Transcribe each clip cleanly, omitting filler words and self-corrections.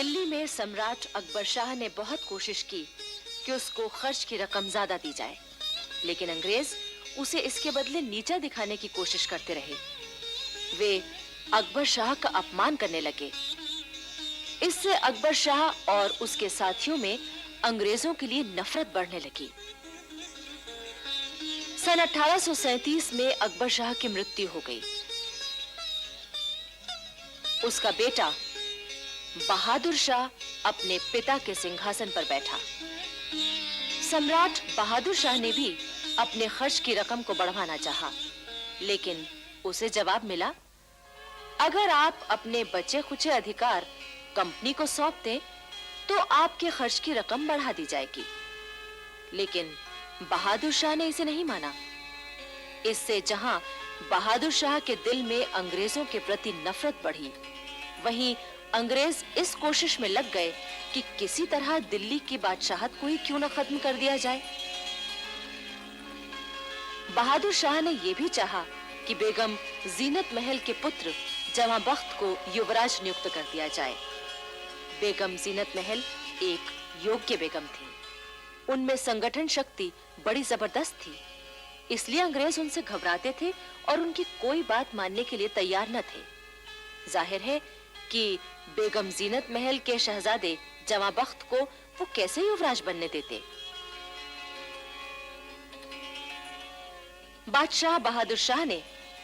दिल्ली में सम्राट अकबर शाह ने बहुत कोशिश की कि उसको खर्च की रकम ज्यादा दी जाए, लेकिन अंग्रेज उसे इसके बदले नीचा दिखाने की कोशिश करते रहे। वे अकबर शाह का अपमान करने लगे। इससे अकबर शाह और उसके साथियों में अंग्रेजों के लिए नफरत बढ़ने लगी। सन 1837 में अकबर शाह की मृत्यु हो गई। उसका बेटा बहादुर शाह अपने पिता के सिंहासन पर बैठा। सम्राट बहादुर शाह ने भी अपने खर्च की रकम को बढ़ाना चाहा, लेकिन उसे जवाब मिला, अगर आप अपने बचे खुचे अधिकार कंपनी को सौंप दें तो आपके खर्च की रकम बढ़ा दी जाएगी। लेकिन बहादुर शाह ने इसे नहीं माना। इससे जहां बहादुर शाह के दिल में अंग्रेजों के प्रति नफरत बढ़ी, वहीं अंग्रेज इस कोशिश में लग गए कि किसी तरह दिल्ली की बादशाहत को ही क्यों न खत्म कर दिया जाए। बहादुर शाह ने यह भी चाहा कि बेगम जीनत महल के पुत्र जवां बख्त को युवराज नियुक्त कर दिया जाए। बेगम जीनत महल एक योग्य बेगम थी। उनमें संगठन शक्ति बड़ी जबरदस्त थी, इसलिए अंग्रेज उनसे घबराते थे और उनकी कोई बात मानने के लिए तैयार न थे। जाहिर है कि बेगम जीनत महल के शहजादे जवां बख्त को वो कैसे युवराज बनने देते। बादशाह बहादुर शाह ने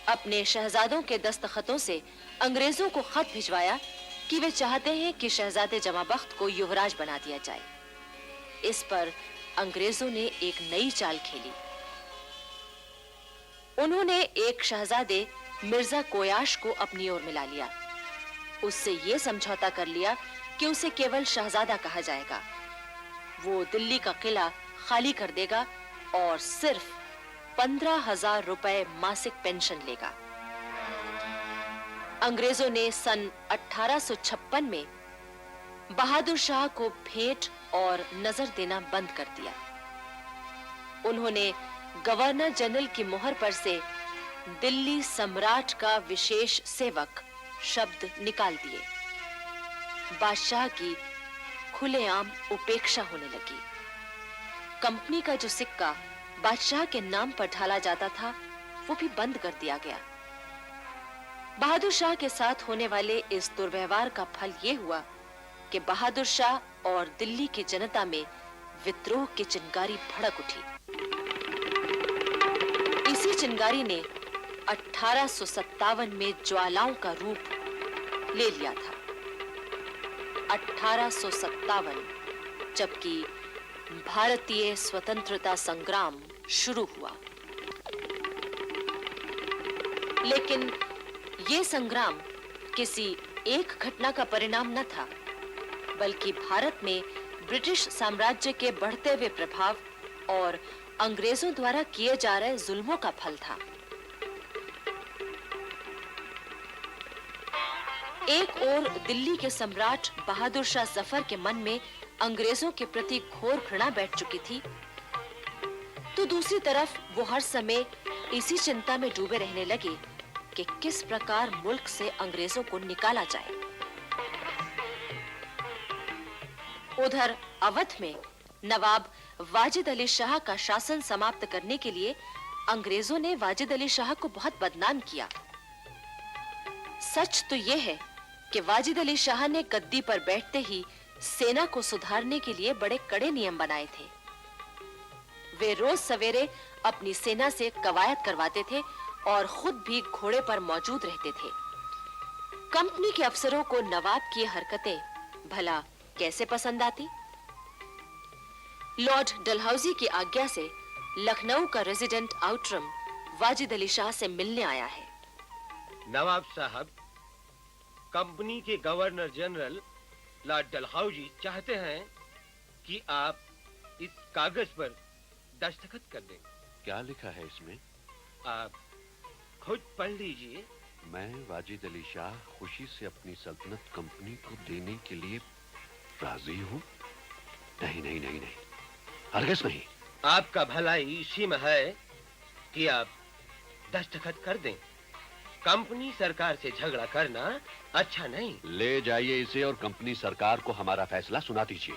अपने शहजादों के दस्तखतों से अंग्रेजों को खत भिजवाया कि वे चाहते हैं कि शहजादे जवां बख्त को युवराज बना दिया जाए। इस पर अंग्रेजों ने एक नई चाल खेली। उन्होंने एक शहजादे मिर्जा कोयाश को अपनी ओर मिला लिया। उससे यह समझौता कर लिया कि उसे केवल शहजादा कहा जाएगा। वो दिल्ली का किला खाली कर देगा और सिर्फ 15,000 रुपए मासिक पेंशन लेगा। अंग्रेजों ने सन 1856 में बहादुर शाह को भेंट और नजर देना बंद कर दिया। उन्होंने गवर्नर जनरल की मोहर पर से दिल्ली सम्राट का विशेष सेवक शब्द निकाल दिए। बादशाह की खुलेआम उपेक्षा होने लगी। कंपनी का जो सिक्का बादशाह के नाम पर ढाला जाता था, वो भी बंद कर दिया गया। बहादुर शाह के साथ होने वाले इस दुर्व्यवहार का फल ये हुआ कि बहादुर शाह और दिल्ली की जनता में विद्रोह की चिंगारी भड़क उठी। इसी चिंगारी ने 1857 में ज्वालाओं का रूप ले लिया था। 1857, जबकि भारतीय स्वतंत्रता संग्राम शुरू हुआ। लेकिन यह संग्राम किसी एक घटना का परिणाम न था, बल्कि भारत में ब्रिटिश साम्राज्य के बढ़ते हुए प्रभाव और अंग्रेजों द्वारा किए जा रहे जुल्मों का फल था। एक ओर दिल्ली के सम्राट बहादुर शाह जफर के मन में अंग्रेजों के प्रति घोर घृणा बैठ चुकी थी, तो दूसरी तरफ वो हर समय इसी चिंता में डूबे रहने लगे कि किस प्रकार मुल्क से अंग्रेजों को निकाला जाए। उधर अवध में नवाब वाजिद अली शाह का शासन समाप्त करने के लिए अंग्रेजों ने वाजिद अली शाह को बहुत बदनाम किया। सच तो यह है कि वाजिद अली शाह ने गद्दी पर बैठते ही सेना को सुधारने के लिए बड़े कड़े नियम बनाए थे। वे रोज सवेरे अपनी सेना से कवायद करवाते थे और खुद भी घोड़े पर मौजूद रहते थे। कंपनी के अफसरों को नवाब की हरकतें भला कैसे पसंद आती? लॉर्ड डलहौजी की आज्ञा से लखनऊ का रेजिडेंट आउटरम वाजिद अली शाह से मिलने आया है। नवाब साहब, कंपनी के गवर्नर जनरल लॉर्ड डलहौजी चाहते हैं कि आप इस कागज पर दस्तखत कर दें। क्या लिखा है इसमें? आप खुद पढ़ लीजिए। मैं वाजिद अली शाह खुशी से अपनी सल्तनत कंपनी को देने के लिए राजी हूँ। नहीं नहीं नहीं नहीं, हरगिज़ नहीं। आपका भलाई इसी में है कि आप दस्तखत कर दें। कंपनी सरकार से झगड़ा करना अच्छा नहीं। ले जाइए इसे और कंपनी सरकार को हमारा फैसला सुना दीजिए।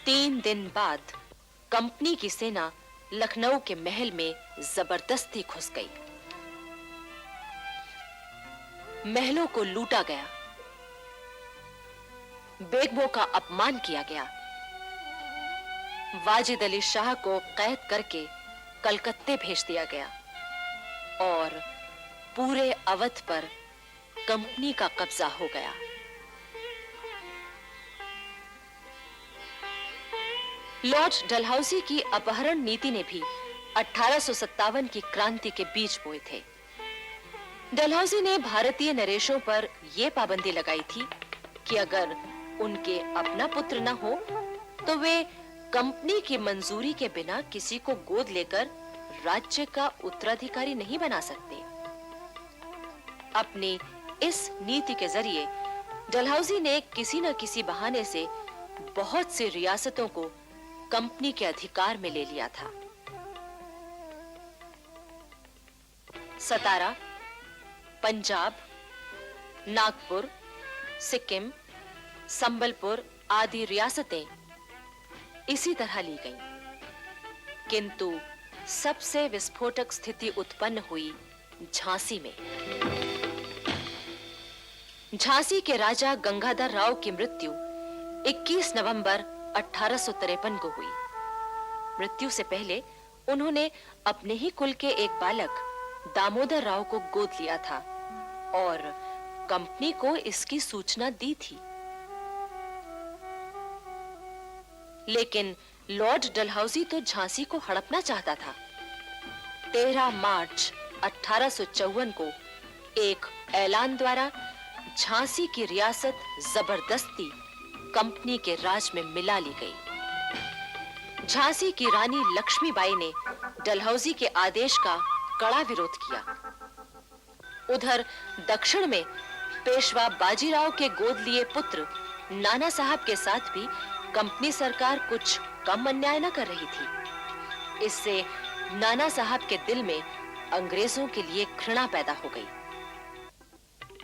3 दिन बाद कंपनी की सेना लखनऊ के महल में जबरदस्ती घुस गई। महलों को लूटा गया, बेगमों का अपमान किया गया, वाजिद अली शाह को कैद करके कलकत्ते भेज दिया गया और पूरे अवध पर कंपनी का कब्जा हो गया। लॉर्ड डलहौजी की अपहरण नीति ने भी 1857 की क्रांति के बीज बोए थे। डलहौजी ने भारतीय नरेशों पर यह पाबंदी लगाई थी कि अगर उनके अपना पुत्र न हो तो वे कंपनी की मंजूरी के बिना किसी को गोद लेकर राज्य का उत्तराधिकारी नहीं बना सकते। अपनी इस नीति के जरिए डलहौजी ने किसी न किसी बहाने से बहुत सी रियासतों को कंपनी के अधिकार में ले लिया था। सतारा, पंजाब, नागपुर, सिक्किम, संबलपुर आदि रियासतें इसी तरह ली गईं। किंतु सबसे विस्फोटक स्थिति उत्पन्न हुई झांसी में। झांसी के राजा गंगाधर राव की मृत्यु 21 नवंबर 1853 को हुई। मृत्यु से पहले उन्होंने अपने ही कुल के एक बालक दामोदर राव को गोद लिया था और कंपनी को इसकी सूचना दी थी। लेकिन लॉर्ड डलहौजी तो झांसी को हड़पना चाहता था। 13 मार्च 1854 को एक ऐलान द्वारा झांसी की रियासत जबरदस्ती कंपनी के राज में मिला ली गई। झांसी की रानी लक्ष्मीबाई ने डलहौजी के आदेश का कड़ा विरोध किया। उधर दक्षिण में पेशवा बाजीराव के गोद लिए पुत्र नाना साहब के साथ भी कंपनी सरकार कुछ कम अन्याय न कर रही थी। इससे नाना साहब के दिल में अंग्रेजों के लिए घृणा पैदा हो गई।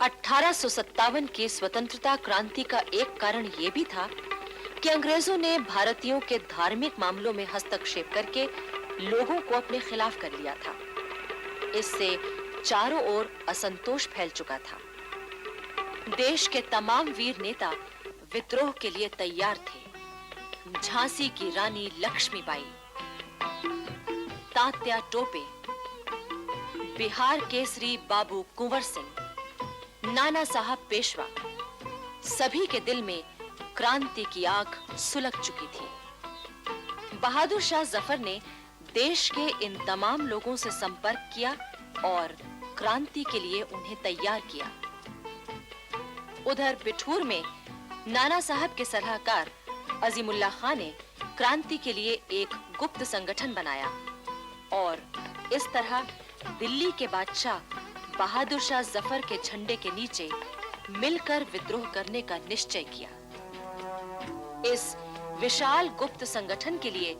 1857 की स्वतंत्रता क्रांति का एक कारण यह भी था कि अंग्रेजों ने भारतीयों के धार्मिक मामलों में हस्तक्षेप करके लोगों को अपने खिलाफ कर लिया था। इससे चारों ओर असंतोष फैल चुका था। देश के तमाम वीर नेता विद्रोह के लिए तैयार थे। झांसी की रानी लक्ष्मीबाई, तात्या टोपे, बिहार केसरी बाबू कुंवर सिंह, नाना साहब पेशवा, सभी के दिल में क्रांति की आग सुलग चुकी थी। बहादुर शाह जफर ने देश के इन तमाम लोगों से संपर्क किया और क्रांति के लिए उन्हें तैयार किया। उधर बिठूर में नाना साहब के सलाहकार अजीमुल्लाह खान ने क्रांति के लिए एक गुप्त संगठन बनाया और इस तरह दिल्ली के बादशाह बहादुर शाह जफर के झंडे के नीचे मिलकर विद्रोह करने का निश्चय किया। इस विशाल गुप्त संगठन के लिए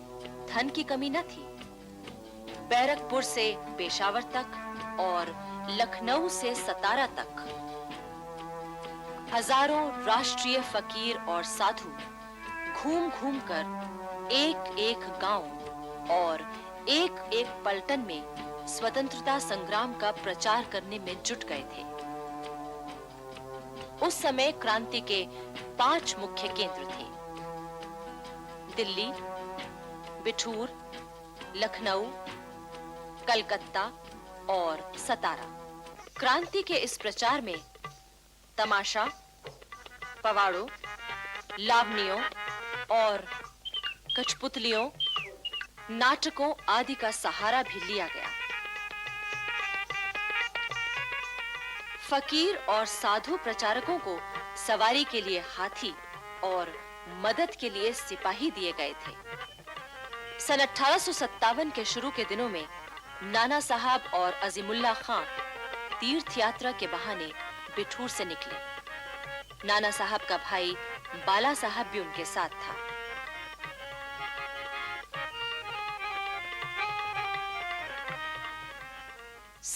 धन की कमी न थी। बैरकपुर से पेशावर तक और लखनऊ से सतारा तक हजारों राष्ट्रीय फकीर और साधु घूम-घूम कर एक-एक गांव और एक-एक पलटन में स्वतंत्रता संग्राम का प्रचार करने में जुट गए थे। उस समय क्रांति के 5 मुख्य केंद्र थे: दिल्ली, बिठूर, लखनऊ, कलकत्ता और सतारा। क्रांति के इस प्रचार में तमाशा, पवाड़ों, लावनियों और कठपुतलियों, नाटकों आदि का सहारा भी लिया गया। फकीर और साधु प्रचारकों को सवारी के लिए हाथी और मदद के लिए सिपाही दिए गए थे। सन 1857 के शुरू के दिनों में नाना साहब और अजीमुल्लाह खान तीर्थ यात्रा के बहाने बिठूर से निकले। नाना साहब का भाई बाला साहब भी उनके साथ था।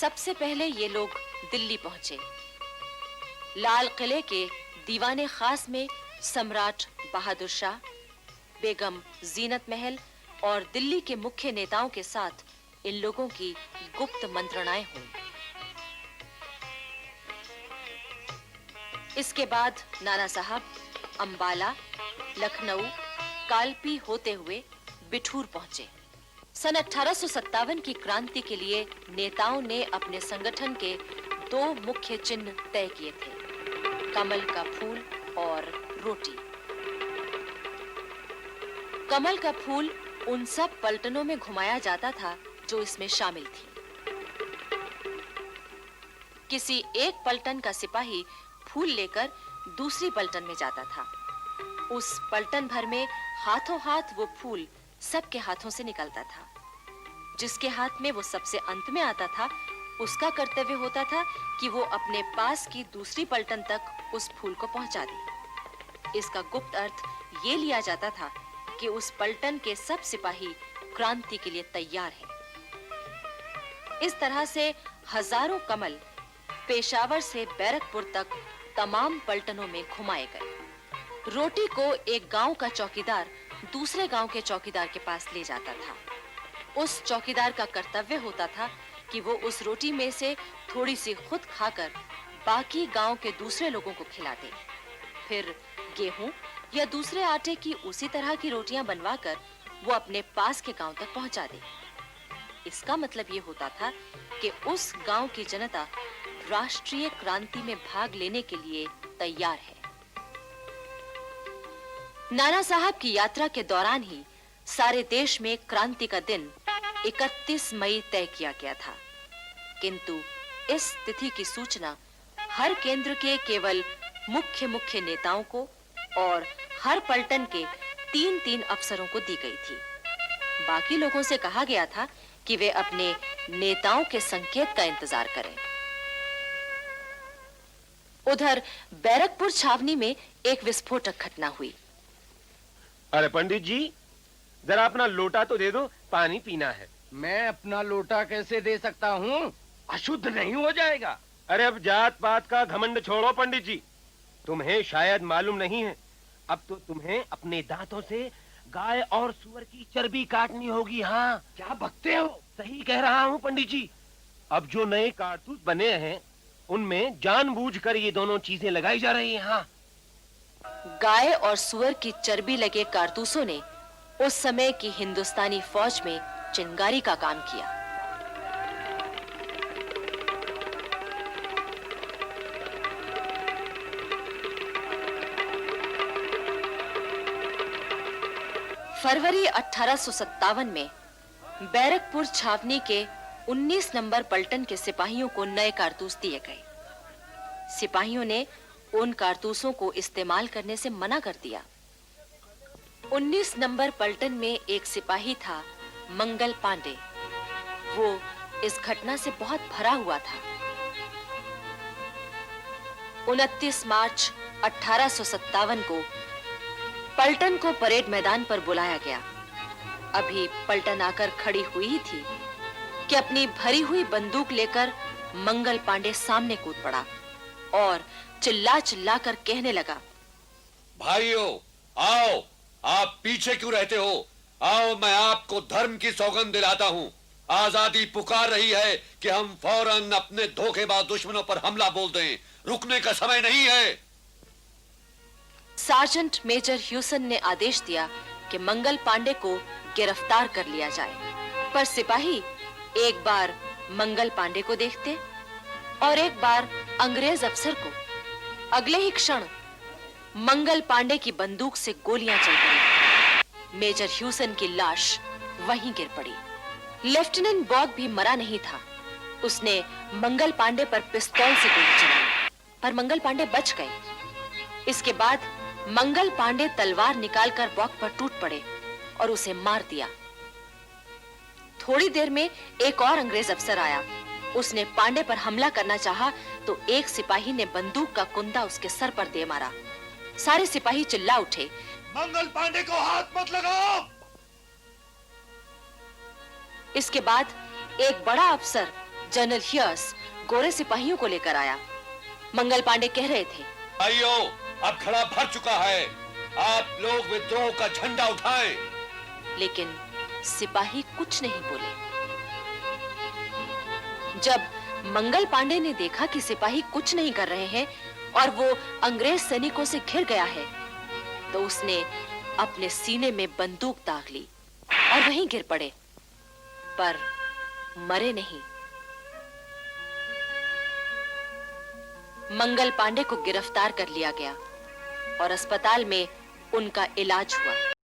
सबसे पहले ये लोग दिल्ली पहुंचे। लाल किले के दीवाने खास में सम्राट बहादुर शाह, बेगम जीनत महल और दिल्ली के मुख्य नेताओं के साथ इन लोगों की गुप्त मंत्रणाएं हुई। इसके बाद नाना साहब अंबाला, लखनऊ, कालपी होते हुए बिठूर पहुंचे। सन 1857 की क्रांति के लिए नेताओं ने अपने संगठन के 2 मुख्य चिन्ह तय किए थे, कमल का फूल और रोटी। कमल का फूल उन सब पलटनों में घुमाया जाता था जो इसमें शामिल थी। किसी एक पलटन का सिपाही फूल लेकर दूसरी पलटन में जाता था। उस पलटन भर में हाथों हाथ वो फूल सबके हाथों से निकलता था। जिसके हाथ में वो सबसे अंत में आता था, उसका कर्तव्य होता था कि वो अपने पास की दूसरी पलटन तक उस फूल को पहुंचा दे। इसका गुप्त अर्थ ये लिया जाता था कि उस पलटन के सब सिपाही क्रांति के लिए तैयार हैं। इस तरह से हजारों कमल पेशावर से बैरकपुर तक तमाम पलटनों में घुमाए गए। रोटी को एक गांव का चौकीदार दूसरे गांव के चौकीदार के पास ले जाता था। उस चौकीदार का कर्तव्य होता था कि वो उस रोटी में से थोड़ी सी खुद खाकर बाकी गांव के दूसरे लोगों को खिला दे। फिर गेहूं या दूसरे आटे की उसी तरह की रोटियां बनवाकर वो अपने पास के गांव तक पहुंचा दे। इसका मतलब ये होता था कि उस गांव की जनता राष्ट्रीय क्रांति में भाग लेने के लिए तैयार है। नाना साहब की यात्रा के दौरान ही सारे देश में क्रांति का दिन 31 मई तय किया गया था, किंतु इस तिथि की सूचना हर केंद्र के केवल मुख्य नेताओं को और हर पलटन के 3-3 अफसरों को दी गई थी। बाकी लोगों से कहा गया था कि वे अपने नेताओं के संकेत का इंतजार करें। उधर बैरकपुर छावनी में एक विस्फोटक घटना हुई। अरे पंडित जी, जरा अपना लोटा तो दे दो, पानी पीना है। मैं अपना लोटा कैसे दे सकता हूँ? अशुद्ध नहीं हो जाएगा। अरे अब जात पात का घमंड छोड़ो पंडित जी। तुम्हें शायद मालूम नहीं है, अब तो तुम्हें अपने दांतों से गाय और सुअर की चर्बी काटनी होगी। हाँ, क्या बकते हो? सही कह रहा हूँ पंडित जी। अब जो नए कारतूस बने हैं, उनमें जानबूझकर ये दोनों चीजें लगाई जा रही हैं। हाँ, गाय और सुअर की चर्बी लगे कारतूसों ने उस समय की हिंदुस्तानी फौज में चिंगारी का काम किया। फरवरी 1857 में बैरकपुर छावनी के 19 नंबर पलटन के सिपाहियों को नए कारतूस दिए गए। सिपाहियों ने उन कारतूसों को इस्तेमाल करने से मना कर दिया। 19 नंबर पलटन में एक सिपाही था, मंगल पांडे। वो इस घटना से बहुत भरा हुआ था। 29 मार्च 1857 को पलटन को परेड मैदान पर बुलाया गया। अभी पलटन आकर खड़ी हुई ही थी कि अपनी भरी हुई बंदूक लेकर मंगल पांडे सामने कूद पड़ा और चिल्ला कर कहने लगा, भाइयों आओ, आप पीछे क्यों रहते हो? आओ, मैं आपको धर्म की सौगंध दिलाता हूँ। आजादी पुकार रही है कि हम फौरन अपने धोखेबाज दुश्मनों पर हमला बोल दें। रुकने का समय नहीं है। सार्जेंट मेजर ह्यूसन ने आदेश दिया कि मंगल पांडे को गिरफ्तार कर लिया जाए, पर सिपाही एक बार मंगल पांडे को देखते और एक बार अंग्रेज अफसर को। अगले ही क्षण मंगल पांडे की बंदूक से गोलियां चल पड़ी। मेजर ह्यूसन की लाश वहीं गिर पड़ी। लेफ्टिनेंट बॉग भी मरा नहीं था। उसने मंगल पांडे पर पिस्तौल से गोली चलाई, पर मंगल पांडे बच गए। इसके बाद मंगल पांडे तलवार निकालकर बॉग पर टूट पड़े और उसे मार दिया। थोड़ी देर में एक और अंग्रेज अफसर आया। उसने पांडे पर हमला करना चाहा तो एक सिपाही ने बंदूक का कुंदा उसके सर पर दे मारा। सारे सिपाही चिल्ला उठे, मंगल पांडे को हाथ मत लगाओ। इसके बाद एक बड़ा अफसर जनरल हियर्स गोरे सिपाहियों को लेकर आया। मंगल पांडे कह रहे थे, भाइयों, अब घड़ा भर चुका है, आप लोग विद्रोह का झंडा उठाएं। लेकिन सिपाही कुछ नहीं बोले। जब मंगल पांडे ने देखा कि सिपाही कुछ नहीं कर रहे हैं और वो अंग्रेज सैनिकों से घिर गया है, तो उसने अपने सीने में बंदूक दाग ली और वहीं गिर पड़े, पर मरे नहीं। मंगल पांडे को गिरफ्तार कर लिया गया और अस्पताल में उनका इलाज हुआ।